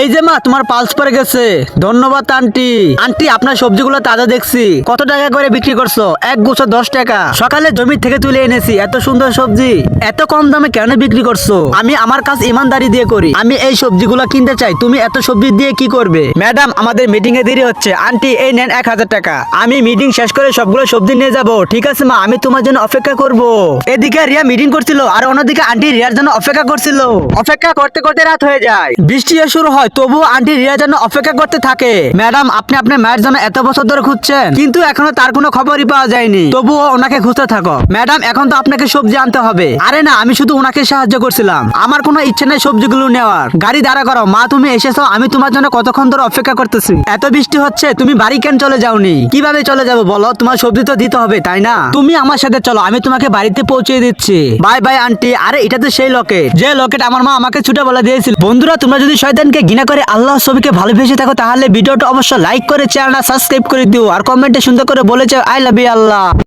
এই যে মা, তোমার পালস পরে গেছে। ধন্যবাদ আন্টি। আন্টি, আপনার সবজিগুলো তাজা দেখছি। কত টাকা করে বিক্রি করছো? এক গুছো 10 টাকা। সকালে জমি থেকে তুলে এনেছি। এত সুন্দর সবজি এত কম দামে কেন বিক্রি করছো? আমি আমার কাজ ইমানদারি দিয়ে করি। আমি এই সবজিগুলো কিনতে চাই। তুমি এত সবজি দিয়ে কি করবে? ম্যাডাম, আমাদের মিটিং এ দেরি হচ্ছে। আন্টি, এই নেন 1000 টাকা। আমি মিটিং শেষ করে সবগুলো সবজি নিয়ে যাব। ঠিক আছে মা, আমি তোমার জন্য অপেক্ষা করব। এদিকে রিয়া মিটিং করছিল আর অন্যদিকে আন্টি রিয়ার জন্য অপেক্ষা করছিল। অপেক্ষা করতে করতে রাত হয়ে যায়। বৃষ্টি শুরু হয়, তবুও আন্টি রিয়ার জন্য অপেক্ষা করতে থাকে। ম্যাডাম, আপনি আপনার মায়ের জন্য এত বছর ধরে খুঁজছেন, কিন্তু এখনো তার কোনো খবরই পাওয়া যায়নি। তবুও ওনাকে খুঁজতে থাকো। ম্যাডাম, এখন তো আপনাকে সবজি আনতে হবে। আরে না, আমি শুধু ওনাকে সাহায্য করছিলাম। আমার কোনো ইচ্ছে নেই সবজিগুলো নেওয়ার। গাড়ি দাঁড়া করো। মা, তুমি এসেছো। আমি তোমার জন্য কতক্ষণ ধরে অপেক্ষা করতেছি। এত বৃষ্টি হচ্ছে, তুমি বাড়ি কেন চলে যাওনি? কিভাবে চলে যাবো বলো? তোমার সবজি তো দিতে হবে, তাই না? তুমি আমার সাথে চলো, আমি তোমাকে বাড়িতে পৌঁছে দিচ্ছি। Bye bye aunty. আরে এটা তো সেই লকেট, যে লকেট আমার মা আমাকে ছোটবেলা দিয়েছিল। বন্ধুরা, তোমরা যদি শয়তানকে ঘৃণা করে আল্লাহর ছবিকে ভালোবেসে থাকো, তাহলে ভিডিওটা অবশ্যই লাইক করে চ্যানেলটা সাবস্ক্রাইব করে দিও আর কমেন্টে সুন্দর করে বলে যাও আই লাভ ইউ আল্লাহ।